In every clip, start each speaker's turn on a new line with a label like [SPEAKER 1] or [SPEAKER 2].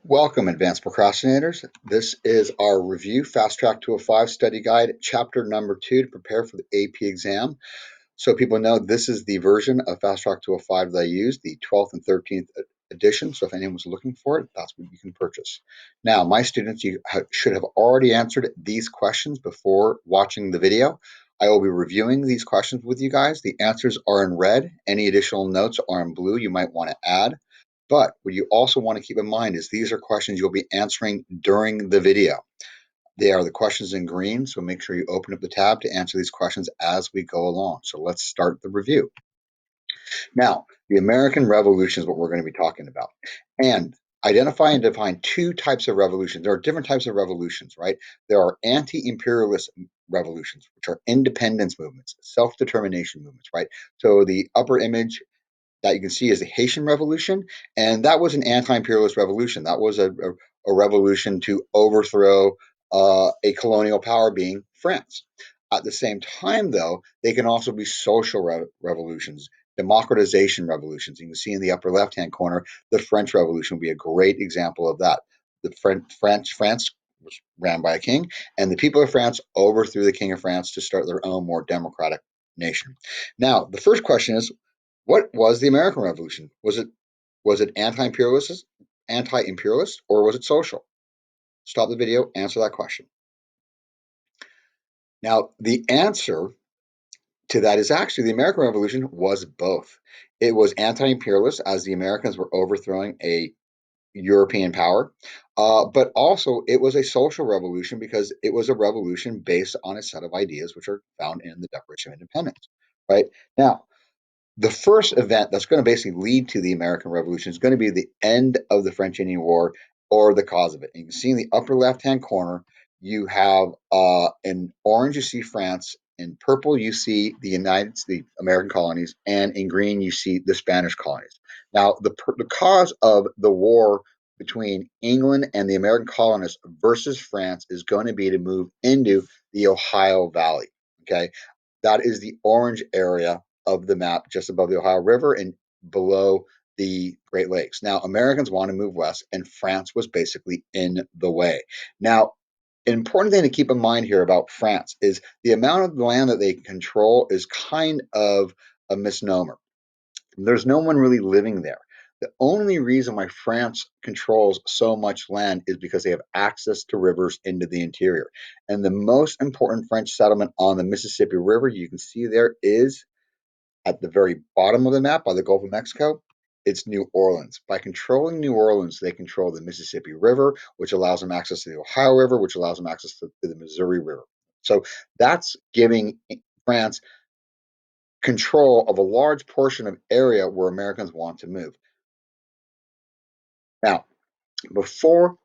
[SPEAKER 1] Welcome, advanced procrastinators. This is our review Fast Track 205 study guide, chapter number 2 to prepare for the AP exam. So people know this is the version of Fast Track 205 that I use, the 12th and 13th edition. So if anyone's looking for it, that's what you can purchase. Now, my students, should have already answered these questions before watching the video. I will be reviewing these questions with you guys. The answers are in red. Any additional notes are in blue you might want to add. But what you also want to keep in mind is these are questions you'll be answering during the video. They are the questions in green, so make sure you open up the tab to answer these questions as we go along. So let's start the review. Now, the American Revolution is what we're going to be talking about. And identify and define two types of revolutions. There are different types of revolutions, right? There are anti-imperialist revolutions, which are independence movements, self-determination movements, right? So the upper image that you can see is the Haitian Revolution, and that was an anti-imperialist revolution. That was a revolution to overthrow a colonial power, being France. At the same time, though, they can also be social revolutions, democratization revolutions. You can see in the upper left-hand corner, the French Revolution would be a great example of that. The France was ran by a king, and the people of France overthrew the king of France to start their own more democratic nation. Now, the first question is, what was the American Revolution? Was it anti-imperialist, or was it social? Stop the video, answer that question. Now, the answer to that is actually the American Revolution was both. It was anti-imperialist, as the Americans were overthrowing a European power, but also it was a social revolution because it was a revolution based on a set of ideas which are found in the Declaration of Independence. Right now, the first event that's going to basically lead to the American Revolution is going to be the end of the French-Indian War, or the cause of it. And you can see in the upper left-hand corner, you have in orange you see France, in purple you see the American colonies, and in green you see the Spanish colonies. Now, the cause of the war between England and the American colonists versus France is going to be to move into the Ohio Valley. Okay, that is the orange area of the map, just above the Ohio River and below the Great Lakes. Now, Americans want to move west, and France was basically in the way. Now, an important thing to keep in mind here about France is the amount of land that they control is kind of a misnomer. There's no one really living there. The only reason why France controls so much land is because they have access to rivers into the interior. And the most important French settlement on the Mississippi River, you can see there, is at the very bottom of the map by the Gulf of Mexico. It's New Orleans. By controlling New Orleans, they control the Mississippi River, which allows them access to the Ohio River, which allows them access to the Missouri River. So that's giving France control of a large portion of area where Americans want to move. Now, before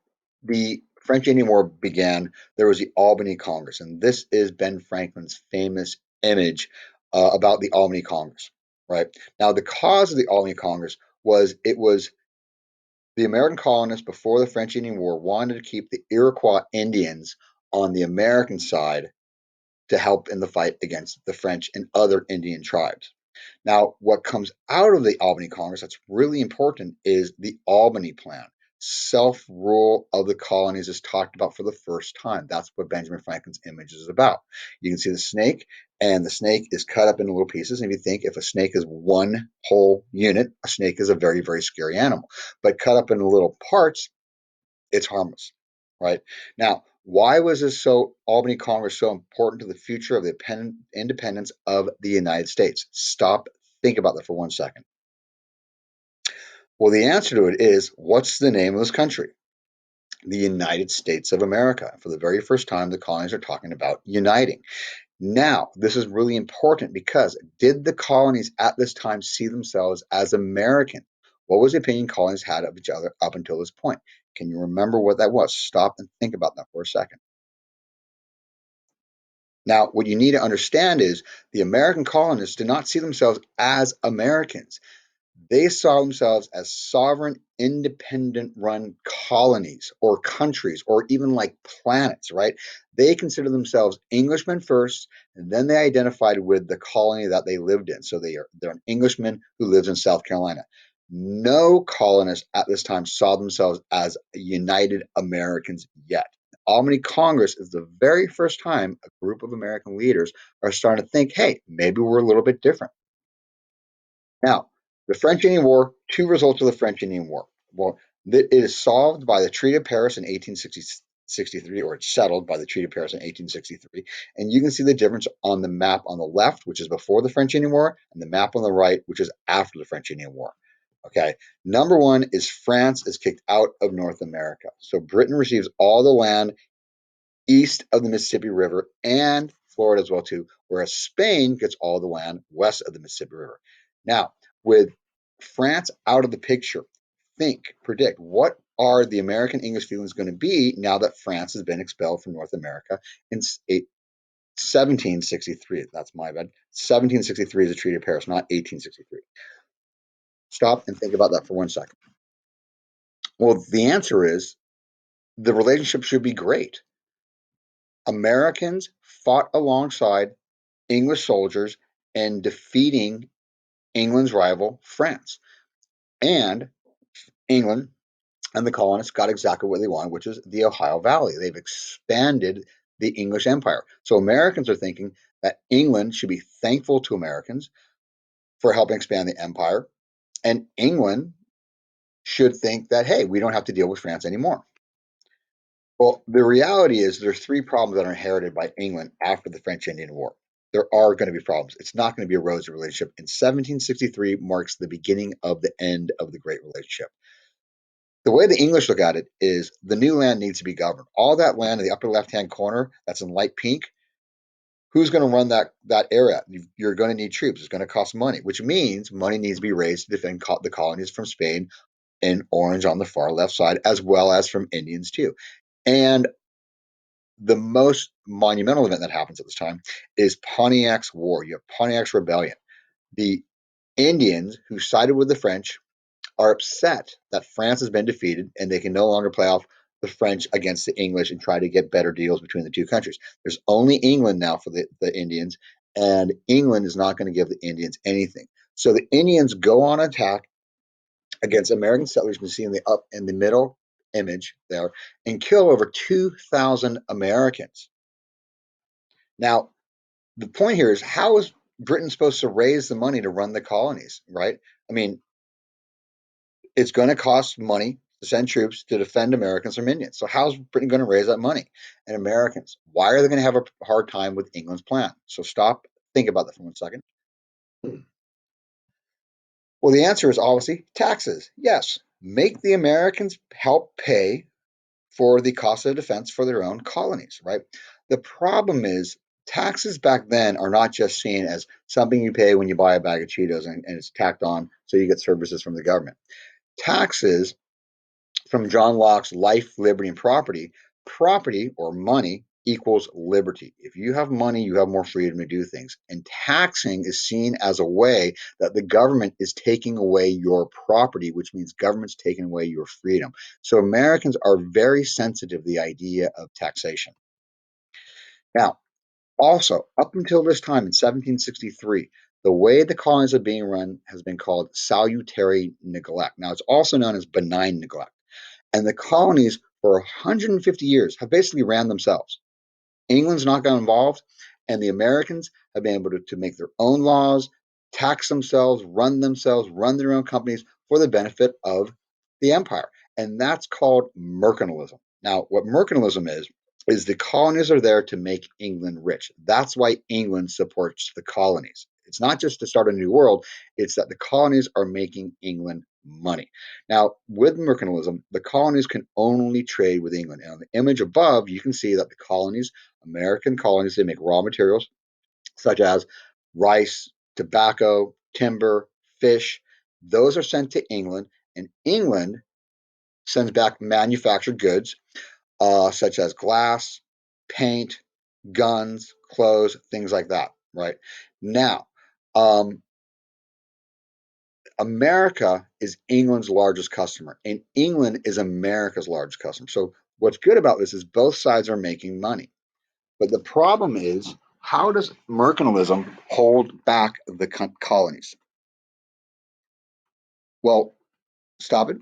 [SPEAKER 1] the French Indian War began, there was the Albany Congress, and this is Ben Franklin's famous image about the Albany Congress. Right now, the cause of the Albany Congress was the American colonists before the French Indian War wanted to keep the Iroquois Indians on the American side to help in the fight against the French and other Indian tribes. Now, what comes out of the Albany Congress that's really important is the Albany Plan. Self-rule of the colonies is talked about for the first time. That's what Benjamin Franklin's image is about. You can see the snake, and the snake is cut up into little pieces. And if you think if a snake is one whole unit, a snake is a very, very scary animal. But cut up into little parts, it's harmless, right? Now, why was Albany Congress so important to the future of the independence of the United States? Stop, think about that for 1 second. Well, the answer to it is, what's the name of this country? The United States of America. For the very first time, the colonies are talking about uniting. Now, this is really important because did the colonies at this time see themselves as American? What was the opinion colonies had of each other up until this point? Can you remember what that was? Stop and think about that for a second. Now, what you need to understand is the American colonists did not see themselves as Americans. They saw themselves as sovereign, independent run colonies or countries or even like planets, right? They consider themselves Englishmen first, and then they identified with the colony that they lived in. So they're an Englishman who lives in South Carolina. No colonists at this time saw themselves as united Americans yet. The Albany Congress is the very first time a group of American leaders are starting to think, hey, maybe we're a little bit different. Now, the French Indian War, two results of the French Indian War. Well, it is solved by the Treaty of Paris in 1863, or it's settled by the Treaty of Paris in 1863. And you can see the difference on the map on the left, which is before the French Indian War, and the map on the right, which is after the French Indian War. Okay. Number one is France is kicked out of North America. So Britain receives all the land east of the Mississippi River and Florida as well too, whereas Spain gets all the land west of the Mississippi River. Now, with France out of the picture, predict what are the American English feelings going to be now that France has been expelled from North America in 1763. That's my bad. 1763 is the Treaty of Paris, not 1863. Stop and think about that for 1 second. Well, the answer is the relationship should be great. Americans fought alongside English soldiers in defeating England's rival, France. And England and the colonists got exactly what they wanted, which is the Ohio Valley. They've expanded the English empire. So Americans are thinking that England should be thankful to Americans for helping expand the empire. And England should think that, hey, we don't have to deal with France anymore. Well, the reality is there's three problems that are inherited by England after the French Indian War. There are going to be problems. It's not going to be a rosy relationship. In 1763 marks the beginning of the end of the Great Relationship. The way the English look at it is the new land needs to be governed. All that land in the upper left-hand corner that's in light pink, who's going to run that area? You're going to need troops. It's going to cost money, which means money needs to be raised to defend the colonies from Spain in orange on the far left side, as well as from Indians too. And the most monumental event that happens at this time is Pontiac's War. You have Pontiac's Rebellion. The Indians who sided with the French are upset that France has been defeated and they can no longer play off the French against the English and try to get better deals between the two countries. There's only England now for the Indians, and England is not going to give the Indians anything. So the Indians go on attack against American settlers. You can see in the middle image there, and kill over 2,000 Americans. Now, the point here is, how is Britain supposed to raise the money to run the colonies, right? I mean, it's going to cost money to send troops to defend Americans from Indians. So how's Britain going to raise that money? And Americans, why are they going to have a hard time with England's plan? So stop, think about that for 1 second. Well, the answer is obviously taxes. Yes, make the Americans help pay for the cost of defense for their own colonies, right? The problem is taxes back then are not just seen as something you pay when you buy a bag of Cheetos and it's tacked on so you get services from the government. Taxes, from John Locke's Life, Liberty, and Property, property or money equals liberty. If you have money, you have more freedom to do things. And taxing is seen as a way that the government is taking away your property, which means government's taking away your freedom. So Americans are very sensitive to the idea of taxation. Now, also, up until this time in 1763, the way the colonies are being run has been called salutary neglect. Now, it's also known as benign neglect. And the colonies for 150 years have basically ran themselves. England's not got involved, and the Americans have been able to make their own laws, tax themselves, run their own companies for the benefit of the empire. And that's called mercantilism. Now, what mercantilism is the colonies are there to make England rich. That's why England supports the colonies. It's not just to start a new world, it's that the colonies are making England money. Now, with mercantilism, the colonies can only trade with England. And on the image above, you can see that the colonies, American colonies, they make raw materials such as rice, tobacco, timber, fish. Those are sent to England, and England sends back manufactured goods such as glass, paint, guns, clothes, things like that, right? Now, um, America is England's largest customer, and England is America's largest customer. So what's good about this is both sides are making money. But the problem is, how does mercantilism hold back the colonies? Well, Stop it.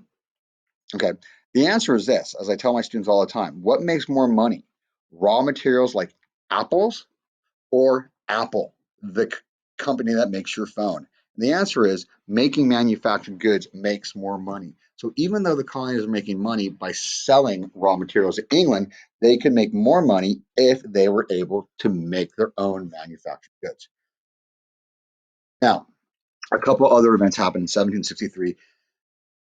[SPEAKER 1] Okay. The answer is this, as I tell my students all the time, what makes more money? Raw materials like apples or Apple, the company that makes your phone? And the answer is making manufactured goods makes more money. So even though the colonies are making money by selling raw materials to England, they could make more money if they were able to make their own manufactured goods. Now, a couple other events happened in 1763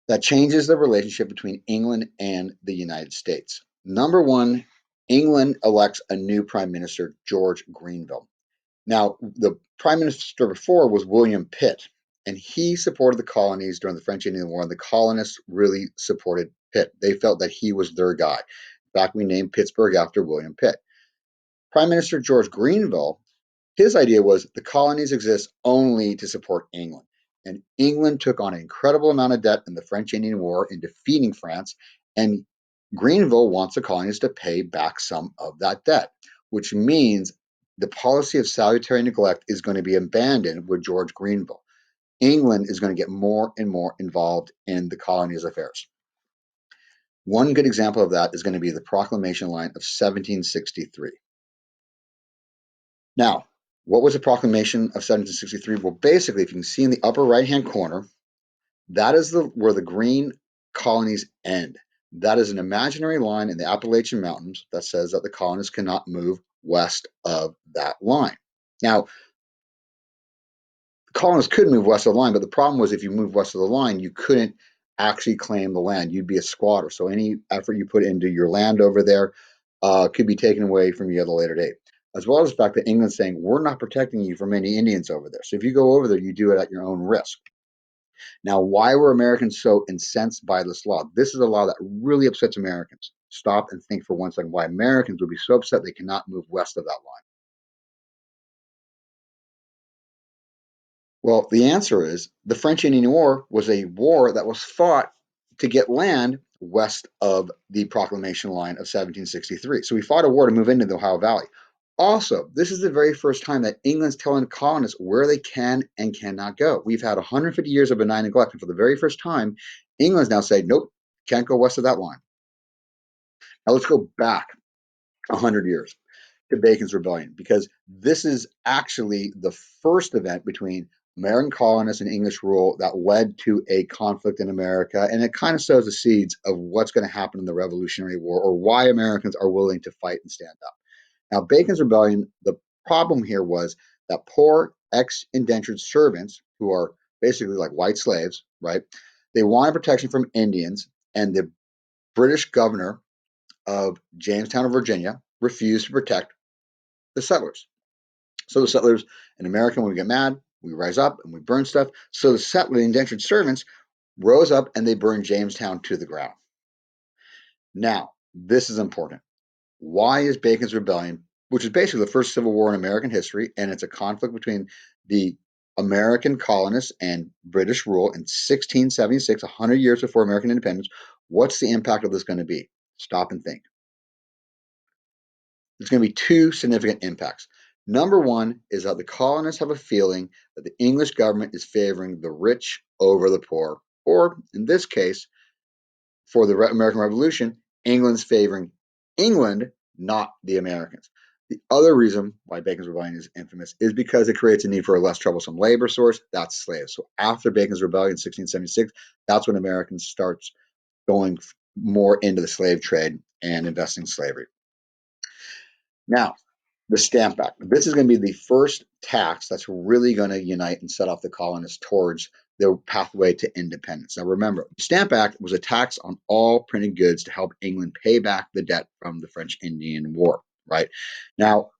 [SPEAKER 1] that changes the relationship between England and the United States. Number one, England elects a new prime minister, George Grenville. Now, the prime minister before was William Pitt, and he supported the colonies during the French-Indian War, and the colonists really supported Pitt. They felt that he was their guy. In fact, we named Pittsburgh after William Pitt. Prime Minister George Grenville, his idea was the colonies exist only to support England. And England took on an incredible amount of debt in the French-Indian War in defeating France, and Grenville wants the colonies to pay back some of that debt, which means the policy of salutary neglect is going to be abandoned with George Grenville. England is going to get more and more involved in the colonies' affairs. One good example of that is going to be the Proclamation Line of 1763. Now, what was the Proclamation of 1763? Well, basically, if you can see in the upper right-hand corner, that is where the green colonies end. That is an imaginary line in the Appalachian Mountains that says that the colonists cannot move west of that line. Now, the colonists could move west of the line, but the problem was if you moved west of the line, you couldn't actually claim the land. You'd be a squatter. So any effort you put into your land over there could be taken away from you at a later date. As well as the fact that England's saying, we're not protecting you from any Indians over there. So if you go over there, you do it at your own risk. Now, why were Americans so incensed by this law? This is a law that really upsets Americans. Stop and think for 1 second why Americans would be so upset they cannot move west of that line. Well, the answer is the French Indian War was a war that was fought to get land west of the Proclamation Line of 1763. So we fought a war to move into the Ohio Valley. Also, this is the very first time that England's telling the colonists where they can and cannot go. We've had 150 years of benign neglect, and for the very first time, England's now saying, nope, can't go west of that line. Now let's go back 100 years to Bacon's Rebellion, because this is actually the first event between American colonists and English rule that led to a conflict in America, and it kind of sows the seeds of what's going to happen in the Revolutionary War, or why Americans are willing to fight and stand up. Now, Bacon's Rebellion, the problem here was that poor ex-indentured servants, who are basically like white slaves, right? They wanted protection from Indians, and the British governor of Jamestown, Virginia, refused to protect the settlers. So the settlers in America, when we get mad, we rise up and we burn stuff. So the settler, the indentured servants, rose up and they burned Jamestown to the ground. Now, this is important. Why is Bacon's Rebellion, which is basically the first civil war in American history, and it's a conflict between the American colonists and British rule in 1676, 100 years before American independence, what's the impact of this going to be? Stop and think. There's going to be two significant impacts. Number one is that the colonists have a feeling that the English government is favoring the rich over the poor, or in this case, for the American Revolution, England's favoring England, not the Americans. The other reason why Bacon's Rebellion is infamous is because it creates a need for a less troublesome labor source, that's slaves. So after Bacon's Rebellion in 1676, that's when Americans starts going more into the slave trade and investing in slavery. Now, the Stamp Act. This is going to be the first tax that's really going to unite and set off the colonists towards their pathway to independence. Now, remember, the Stamp Act was a tax on all printed goods to help England pay back the debt from the French Indian War, right? Now,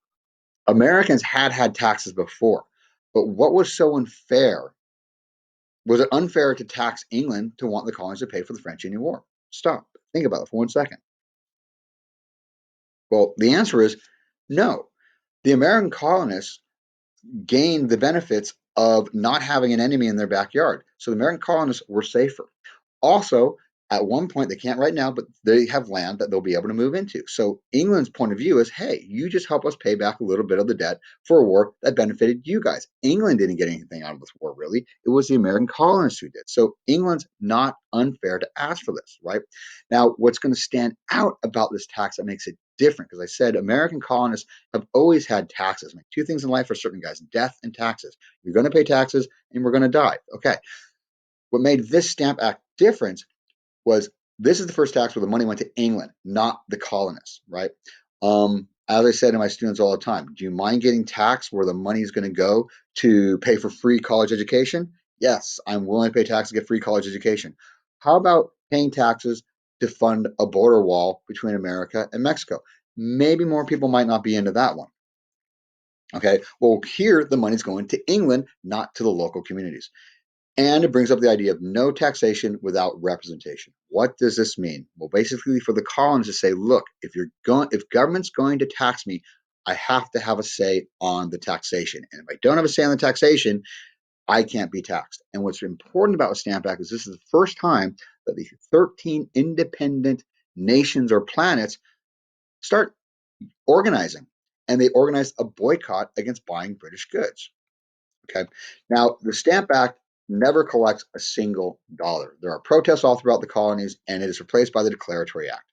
[SPEAKER 1] Americans had taxes before, but what was so unfair? Was it unfair to tax England to want the colonies to pay for the French Indian War? Stop. Think about it for 1 second. Well, the answer is no. The American colonists gained the benefits of not having an enemy in their backyard. So the American colonists were safer. Also, At one point, they can't right now, but they have land that they'll be able to move into. So England's point of view is, hey, you just help us pay back a little bit of the debt for a war that benefited you guys. England didn't get anything out of this war, really. It was the American colonists who did. So England's not unfair to ask for this, right? Now, what's going to stand out about this tax that makes it different, because I said American colonists have always had taxes. Like, two things in life for certain guys: death and taxes. You're going to pay taxes and we're going to die. Okay. What made this Stamp Act different was this is the first tax where the money went to England, not the colonists, right? As I said to my students all the time, do you mind getting taxed where the money is going to go to pay for free college education? Yes, I'm willing to pay taxes to get free college education. How about paying taxes to fund a border wall between America and Mexico? Maybe more people might not be into that one. Okay, well, here the money's going to England, not to the local communities. And it brings up the idea of no taxation without representation. What does this mean? Well, basically, for the colonists to say, look, if government's going to tax me, I have to have a say on the taxation. And if I don't have a say on the taxation, I can't be taxed. And what's important about the Stamp Act is this is the first time that the 13 independent nations or planets start organizing. And they organized a boycott against buying British goods. Okay. Now, the Stamp Act never collects a single dollar. There are protests all throughout the colonies, and it is replaced by the Declaratory Act.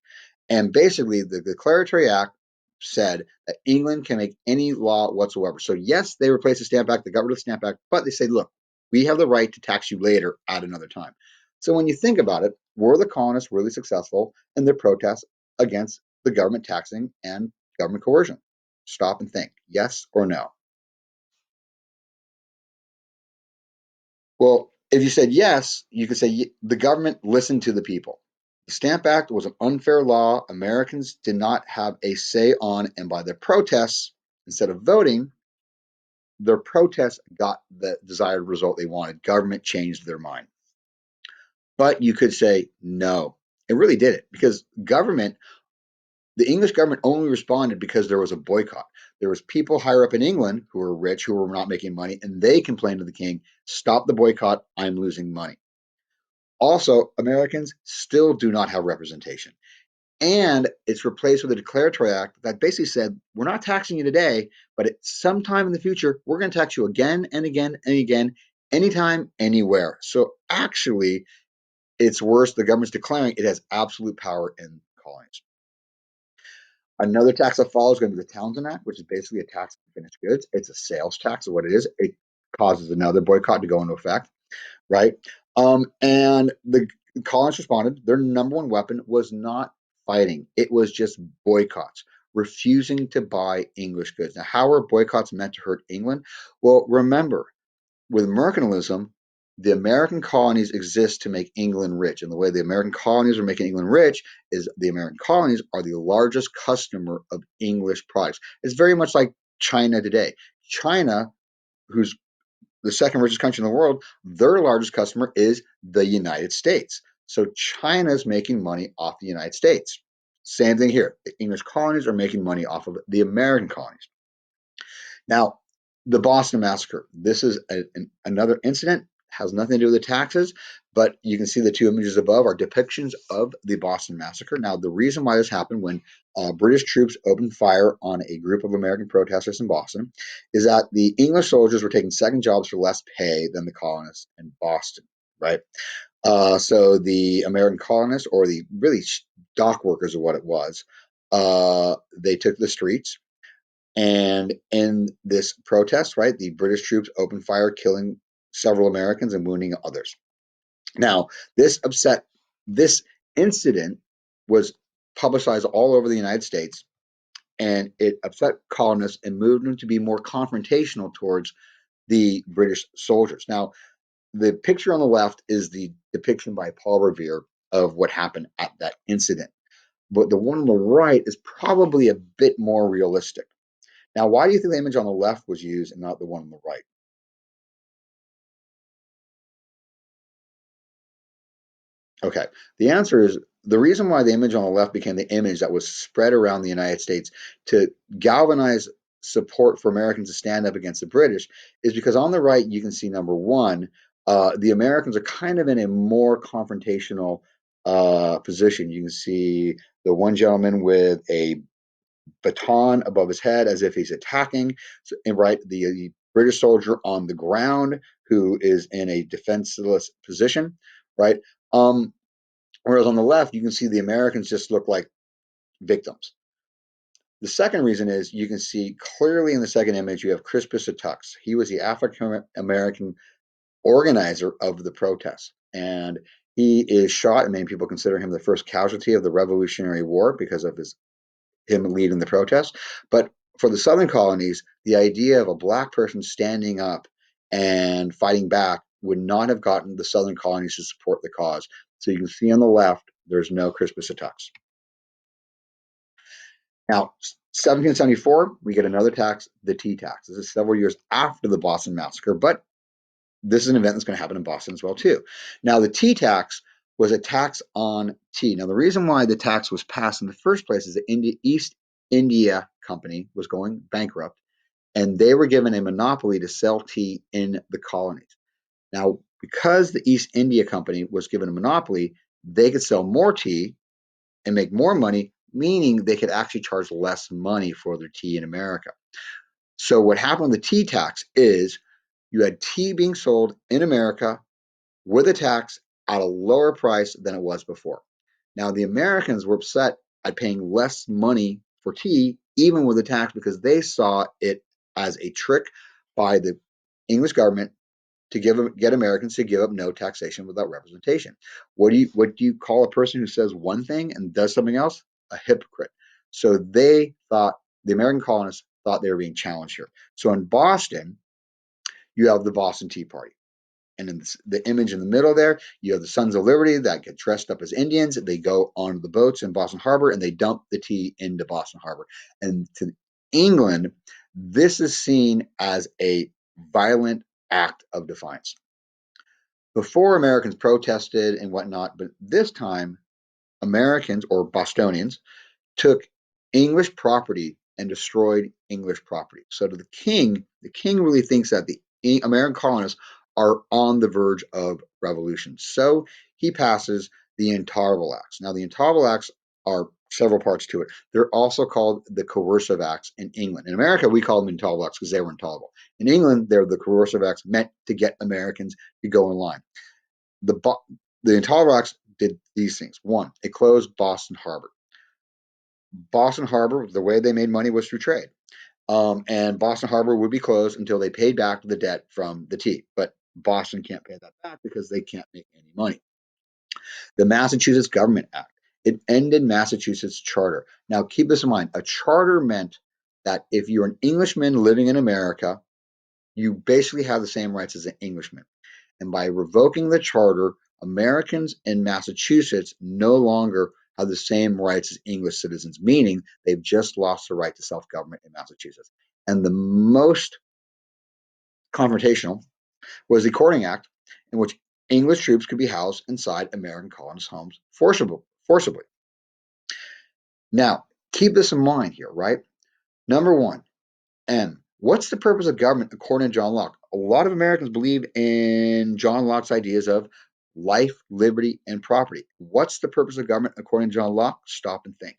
[SPEAKER 1] And basically, the Declaratory Act said that England can make any law whatsoever. So, yes, they replaced the Stamp Act, they got rid of the Stamp Act, but they say, look, we have the right to tax you later at another time. So, when you think about it, were the colonists really successful in their protests against the government taxing and government coercion? Stop and think, yes or no? Well, if you said yes, you could say the government listened to the people. The Stamp Act was an unfair law Americans did not have a say on, and by their protests, instead of voting, their protests got the desired result they wanted. Government changed their mind. But you could say no, it really did it because the English government only responded because there was a boycott. There was people higher up in England who were rich, who were not making money, and they complained to the king, stop the boycott, I'm losing money. Also, Americans still do not have representation. And it's replaced with a declaratory act that basically said, we're not taxing you today, but at some time in the future, we're going to tax you again and again and again, anytime, anywhere. So actually, it's worse. The government's declaring it has absolute power in colonies. Another tax that follows is going to be the Townsend Act, which is basically a tax on finished goods. It's a sales tax, is what it is. It causes another boycott to go into effect, right? And the colonists responded. Their number one weapon was not fighting; it was just boycotts, refusing to buy English goods. Now, how are boycotts meant to hurt England? Well, remember, with mercantilism, the American colonies exist to make England rich. And the way the American colonies are making England rich is the American colonies are the largest customer of English products. It's very much like China today. China, who's the second richest country in the world, their largest customer is the United States. So China's making money off the United States. Same thing here. The English colonies are making money off of the American colonies. Now, the Boston Massacre. This is another incident, has nothing to do with the taxes, but you can see the two images above are depictions of the Boston Massacre. Now, the reason why this happened when British troops opened fire on a group of American protesters in Boston is that the English soldiers were taking second jobs for less pay than the colonists in Boston, right? So the American colonists, or the really dock workers, are what it was, they took the streets and in this protest, right, the British troops opened fire, killing several Americans and wounding others. Now, this incident was publicized all over the United States, and it upset colonists and moved them to be more confrontational towards the British soldiers. Now, the picture on the left is the depiction by Paul Revere of what happened at that incident. But the one on the right is probably a bit more realistic. Now, why do you think the image on the left was used and not the one on the right? Okay, the answer is the reason why the image on the left became the image that was spread around the United States to galvanize support for Americans to stand up against the British is because on the right you can see number one, the Americans are kind of in a more confrontational position. You can see the one gentleman with a baton above his head as if he's attacking, so, and right, the British soldier on the ground who is in a defenseless position, right? Whereas on the left, you can see the Americans just look like victims. The second reason is you can see clearly in the second image, you have Crispus Attucks. He was the African American organizer of the protests. And he is shot, and many people consider him the first casualty of the Revolutionary War because of him leading the protest. But for the southern colonies, the idea of a black person standing up and fighting back would not have gotten the southern colonies to support the cause. So you can see on the left, there's no Crispus Attucks. Now, 1774, we get another tax, the tea tax. This is several years after the Boston Massacre, but this is an event that's going to happen in Boston as well, too. Now, the tea tax was a tax on tea. Now, the reason why the tax was passed in the first place is the East India Company was going bankrupt, and they were given a monopoly to sell tea in the colonies. Now, because the East India Company was given a monopoly, they could sell more tea and make more money, meaning they could actually charge less money for their tea in America. So what happened with the tea tax is you had tea being sold in America with a tax at a lower price than it was before. Now, the Americans were upset at paying less money for tea, even with a tax, because they saw it as a trick by the English government to get Americans to give up no taxation without representation. What do you call a person who says one thing and does something else? A hypocrite. So they thought the American colonists thought they were being challenged here. So in Boston, you have the Boston Tea Party. And in the image in the middle there, you have the Sons of Liberty that get dressed up as Indians. They go onto the boats in Boston Harbor and they dump the tea into Boston Harbor. And to England, this is seen as a violent act of defiance. Before, Americans protested and whatnot, but this time Americans or Bostonians took English property and destroyed English property. So to the king really thinks that the American colonists are on the verge of revolution. So he passes the Intolerable Acts. Now, the Intolerable Acts are several parts to it. They're also called the Coercive Acts in England. In America, we call them Intolerable Acts because they were intolerable. In England, they're the Coercive Acts meant to get Americans to go in line. The, the Intolerable Acts did these things. One, it closed Boston Harbor. Boston Harbor, the way they made money was through trade. And Boston Harbor would be closed until they paid back the debt from the tea. But Boston can't pay that back because they can't make any money. The Massachusetts Government Act. It ended Massachusetts charter. Now, keep this in mind. A charter meant that if you're an Englishman living in America, you basically have the same rights as an Englishman. And by revoking the charter, Americans in Massachusetts no longer have the same rights as English citizens, meaning they've just lost the right to self-government in Massachusetts. And the most confrontational was the Courting Act, in which English troops could be housed inside American colonists' homes forcibly. Now, keep this in mind here, right? Number one, what's the purpose of government according to John Locke? A lot of Americans believe in John Locke's ideas of life, liberty, and property. What's the purpose of government according to John Locke? Stop and think.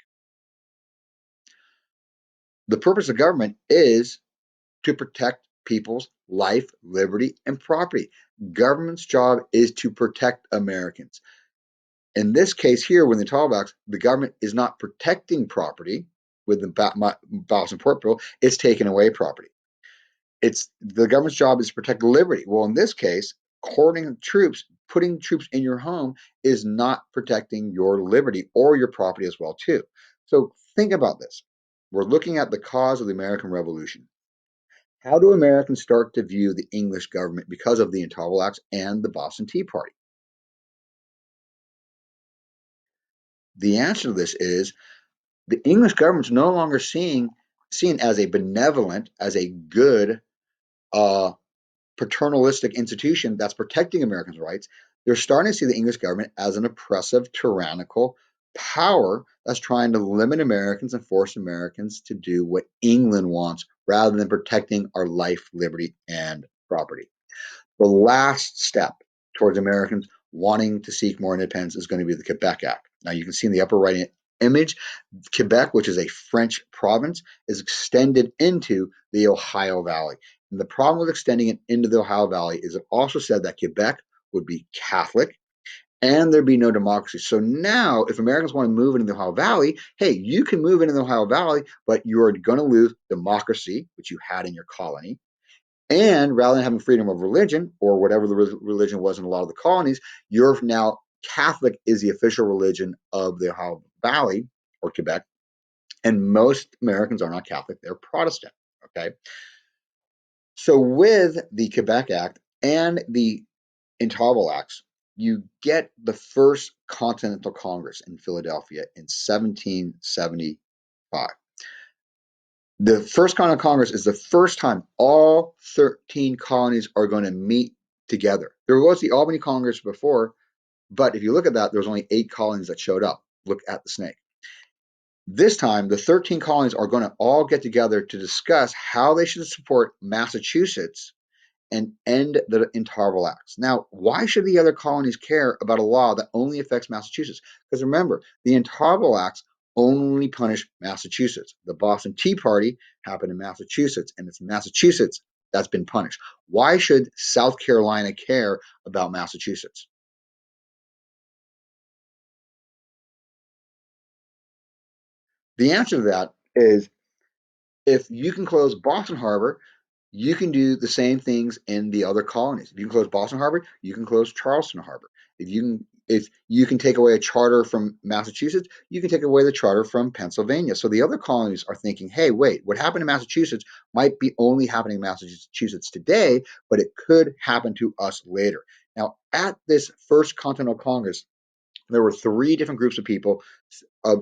[SPEAKER 1] The purpose of government is to protect people's life, liberty, and property. Government's job is to protect Americans. In this case here, with the Intolerable Acts, the government is not protecting property with the Boston Port Bill, it's taking away property. It's the government's job is to protect liberty. Well, in this case, courting troops, putting troops in your home is not protecting your liberty or your property as well, too. So think about this. We're looking at the cause of the American Revolution. How do Americans start to view the English government because of the Intolerable Acts and the Boston Tea Party? The answer to this is the English government's no longer seen as a benevolent, as a good, paternalistic institution that's protecting Americans' rights. They're starting to see the English government as an oppressive, tyrannical power that's trying to limit Americans and force Americans to do what England wants rather than protecting our life, liberty, and property. The last step towards Americans wanting to seek more independence is going to be the Quebec Act. Now you can see in the upper right image, Quebec, which is a French province, is extended into the Ohio Valley. And the problem with extending it into the Ohio Valley is it also said that Quebec would be Catholic and there'd be no democracy. So now, if Americans want to move into the Ohio Valley, hey, you can move into the Ohio Valley, but you're going to lose democracy, which you had in your colony. And rather than having freedom of religion or whatever the religion was in a lot of the colonies, you're now Catholic is the official religion of the Ohio Valley or Quebec. And most Americans are not Catholic, they're Protestant. Okay. So with the Quebec Act and the Intolerable Acts, you get the first Continental Congress in Philadelphia in 1775. The first Continental Congress is the first time all 13 colonies are going to meet together. There was the Albany Congress before, but if you look at that, there was only 8 colonies that showed up. Look at the snake. This time, the 13 colonies are going to all get together to discuss how they should support Massachusetts and end the Intolerable Acts. Now, why should the other colonies care about a law that only affects Massachusetts? Because remember, the Intolerable Acts only punish Massachusetts. The Boston Tea Party happened in Massachusetts, and it's Massachusetts that's been punished. Why should South Carolina care about Massachusetts? The answer to that is if you can close Boston Harbor, you can do the same things in the other colonies. If you can close Boston Harbor, you can close Charleston Harbor. If you can take away a charter from Massachusetts, you can take away the charter from Pennsylvania. So the other colonies are thinking, hey, wait, what happened in Massachusetts might be only happening in Massachusetts today, but it could happen to us later. Now, at this first Continental Congress, there were 3 different groups of people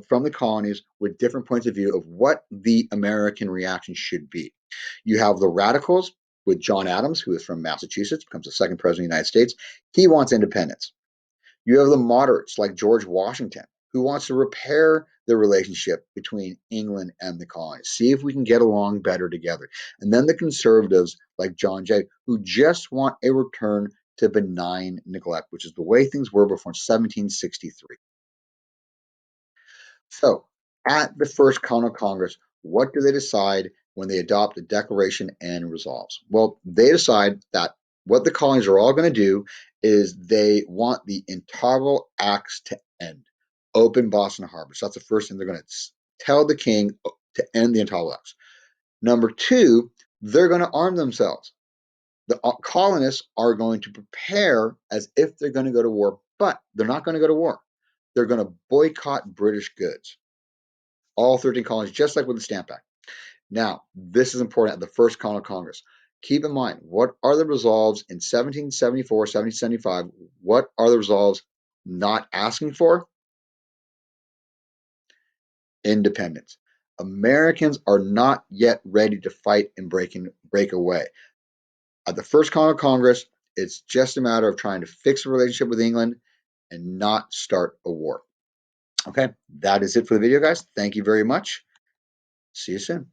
[SPEAKER 1] from the colonies with different points of view of what the American reaction should be. You have the radicals with John Adams, who is from Massachusetts, becomes the second president of the United States. He wants independence. You have the moderates like George Washington, who wants to repair the relationship between England and the colonies, see if we can get along better together. And then the conservatives like John Jay, who just want a return to benign neglect, which is the way things were before 1763. So, at the first Continental Congress, what do they decide when they adopt a declaration and resolves? Well, they decide that what the colonies are all going to do is they want the Intolerable Acts to end, open Boston Harbor. So that's the first thing they're going to tell the king to end the Intolerable Acts. Number 2, they're going to arm themselves. The colonists are going to prepare as if they're going to go to war, but they're not going to go to war. They're going to boycott British goods. All 13 colonies, just like with the Stamp Act. Now, this is important at the first Continental Congress. Keep in mind, what are the resolves in 1774, 1775? What are the resolves not asking for? Independence. Americans are not yet ready to fight and break away. At the first Continental Congress, it's just a matter of trying to fix a relationship with England and not start a war. Okay, that is it for the video, guys. Thank you very much. See you soon.